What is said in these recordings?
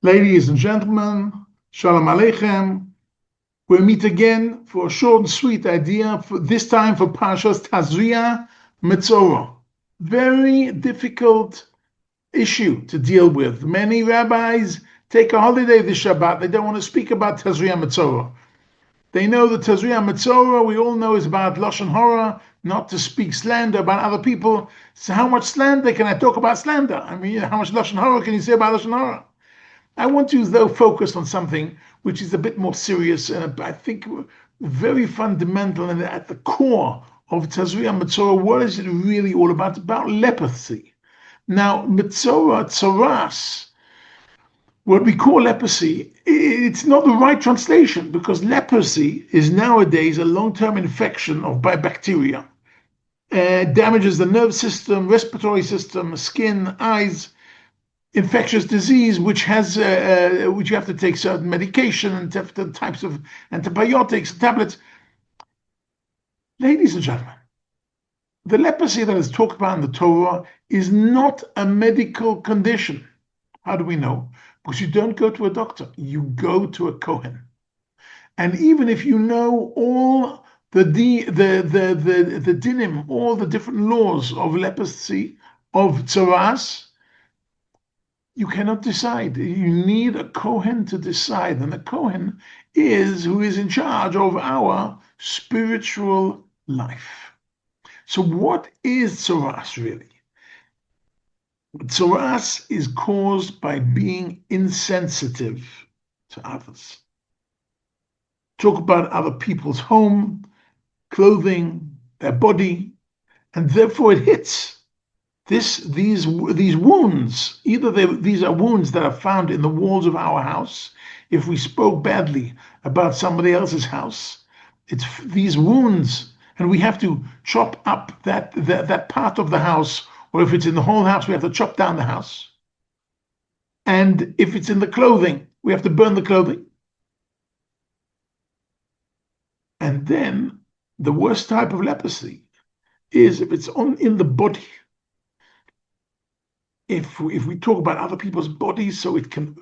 Ladies and gentlemen, Shalom Aleichem. We meet again for a short and sweet idea, this time for Parshas Tazria Metzorah. Very difficult issue to deal with. Many rabbis take a holiday this Shabbat. They don't want to speak about Tazria Metzorah. They know that Tazria Metzorah, we all know, is about Lashon Hara, not to speak slander about other people. So how much slander can I talk about slander? I mean, how much Lashon Hara can you say about Lashon Hara? I want to, though, focus on something which is a bit more serious and I think very fundamental and at the core of Tazria Metzorah. What is it really all about? It's about leprosy. Now, Metzorah, Tzoras, what we call leprosy, it's not the right translation because leprosy is nowadays a long-term infection by bacteria. Damages the nerve system, respiratory system, skin, eyes. Infectious disease, which you have to take certain medication and different types of antibiotics, tablets. Ladies and gentlemen, the leprosy that is talked about in the Torah is not a medical condition. How do we know? Because you don't go to a doctor, you go to a Kohen. And even if you know all the dinim, all the different laws of leprosy, of tzoras, you cannot decide. You need a Kohen to decide. And the Kohen is who is in charge of our spiritual life. So what is tzoras really? Tzoras is caused by being insensitive to others. Talk about other people's home, clothing, their body, and therefore it hits. These wounds, either these are wounds that are found in the walls of our house. If we spoke badly about somebody else's house, it's these wounds, and we have to chop up that part of the house, or if it's in the whole house, we have to chop down the house. And if it's in the clothing, we have to burn the clothing. And then the worst type of leprosy is if it's in the body. If we talk about other people's bodies, so it can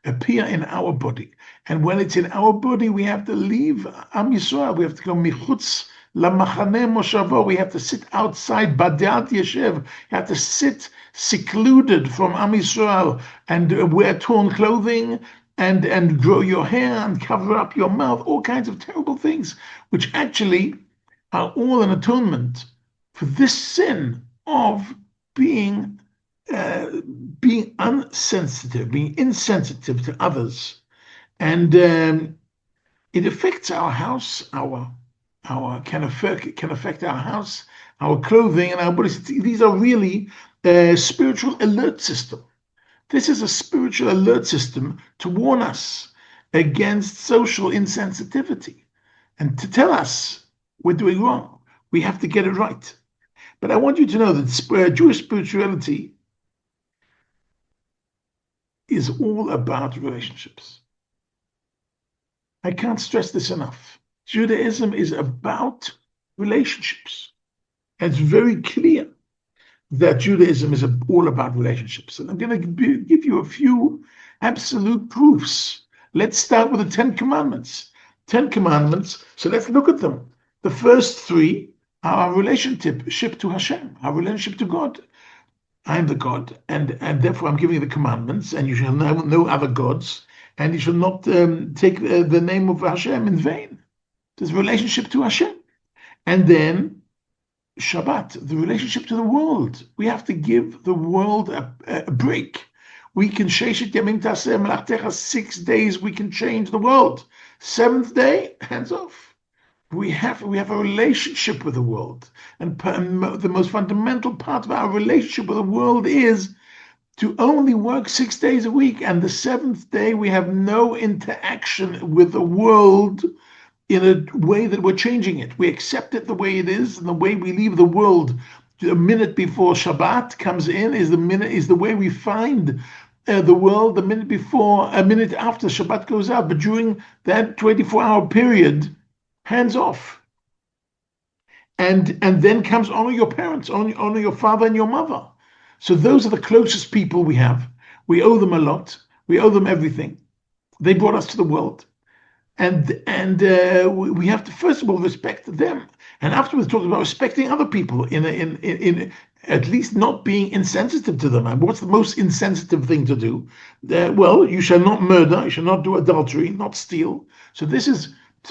appear in our body. And when it's in our body, we have to leave Am Yisrael. We have to go michutz lamachaneh moshavo. We have to sit outside Badat Yeshev. You have to sit secluded from Am Yisrael and wear torn clothing and grow your hair and cover up your mouth. All kinds of terrible things, which actually are all an atonement for this sin of being insensitive to others, and it affects our house, can affect our house, our clothing, and our bodies. These are really a spiritual alert system. This is a spiritual alert system to warn us against social insensitivity and to tell us we're doing wrong. We have to get it right. But I want you to know that Jewish spirituality is all about relationships. I can't stress this enough. Judaism is about relationships. And it's very clear that Judaism is all about relationships. And I'm going to give you a few absolute proofs. Let's start with the 10 Commandments. 10 Commandments, so let's look at them. The first three are our relationship to Hashem, our relationship to God. I am the God, and therefore I'm giving you the commandments, and you shall know no other gods, and you shall not take the name of Hashem in vain. There's a relationship to Hashem. And then Shabbat, the relationship to the world. We have to give the world a break. We can 6 days, we can change the world. 7th day, hands off. We have a relationship with the world. And the most fundamental part of our relationship with the world is to only work 6 days a week. And the 7th day, we have no interaction with the world in a way that we're changing it. We accept it the way it is, and the way we leave the world a minute before Shabbat comes in is the way we find the world a minute after Shabbat goes out. But during that 24-hour period, hands off. And then comes honor your parents, honor your father and your mother. So those are the closest people we have. We owe them a lot. We owe them everything. They brought us to the world. And we have to first of all respect them, and afterwards talk about respecting other people in at least not being insensitive to them. And what's the most insensitive thing to do? Well, you shall not murder, you shall not do adultery, not steal. So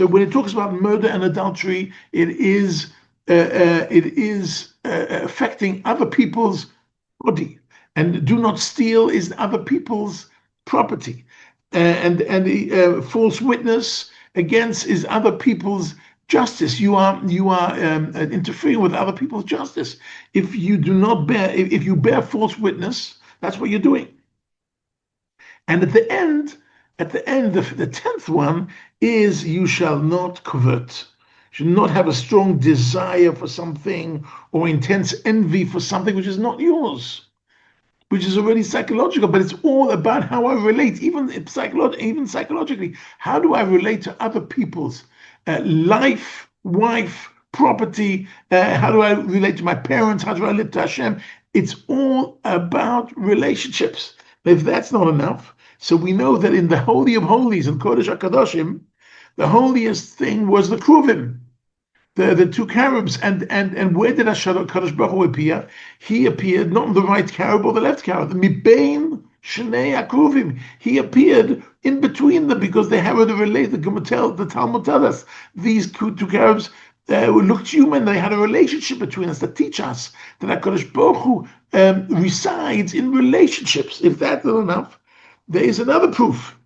when it talks about murder and adultery, it is affecting other people's body, and do not steal is other people's property. And the false witness against is other people's justice. You are interfering with other people's justice. If you bear false witness, that's what you're doing. And at the end, the 10th one is you shall not covet. You should not have a strong desire for something or intense envy for something which is not yours, which is already psychological, but it's all about how I relate, even psychologically. How do I relate to other people's life, wife, property? How do I relate to my parents? How do I relate to Hashem? It's all about relationships. If that's not enough, so we know that in the Holy of Holies, in Kodesh HaKadoshim, the holiest thing was the Kruvim, the two cherubs, and where did Kadosh Baruch Hu appear? He appeared not on the right cherub or the left cherub. Mibein Shnei Akruvim. He appeared in between them because they had a relate. The Talmud tells us these two cherubs looked human. They had a relationship between us that teach us that Kadosh Baruch Hu resides in relationships. If that's not enough, there is another proof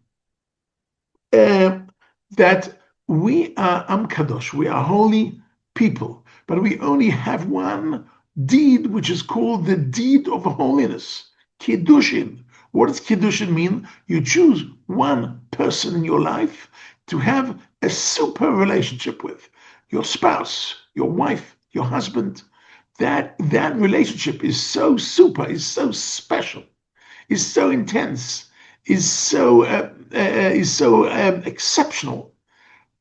that we are Am Kadosh. We are holy people, but we only have one deed, which is called the deed of holiness, Kiddushin. What does Kiddushin mean? You choose one person in your life to have a super relationship with, your spouse, your wife, your husband. That relationship is so super, is so special, is so intense, is so exceptional,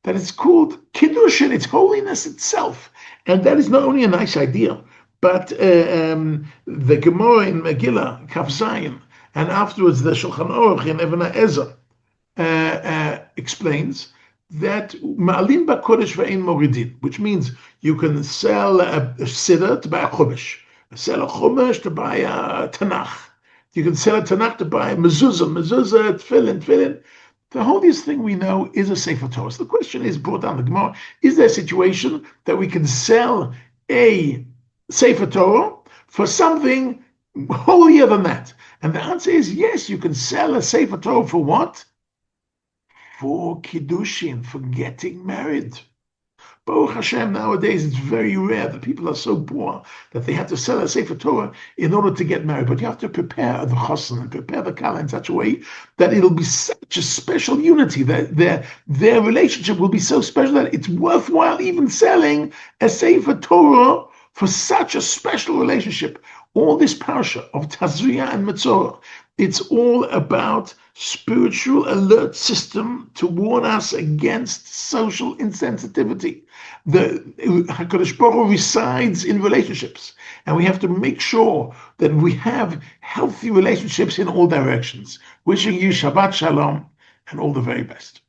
that it's called Kiddushin. It's holiness itself. And that is not only a nice idea, but the Gemara in Megillah, Kaf Zayin, and afterwards the Shulchan Aruch in Even HaEzer explains that Ma'alim Ba'Kodesh Ve'ein Moridin, which means you can sell a siddur to buy a chumash, sell a chumash to buy a Tanakh. You can sell a Tanakh to buy a mezuzah, tefillin. The holiest thing we know is a Sefer Torah. So the question is brought down the Gemara: is there a situation that we can sell a Sefer Torah for something holier than that? And the answer is yes. You can sell a Sefer Torah for what? For Kiddushin, for getting married. Baruch Hashem, nowadays it's very rare that people are so poor that they have to sell a Sefer Torah in order to get married. But you have to prepare the chassan and prepare the kala in such a way that it'll be such a special unity, that their relationship will be so special that it's worthwhile even selling a Sefer Torah for such a special relationship. All this parasha of Tazria and Metzorah, it's all about spiritual alert system to warn us against social insensitivity. The HaKadosh Baruch Hu resides in relationships, and we have to make sure that we have healthy relationships in all directions. Wishing you Shabbat Shalom and all the very best.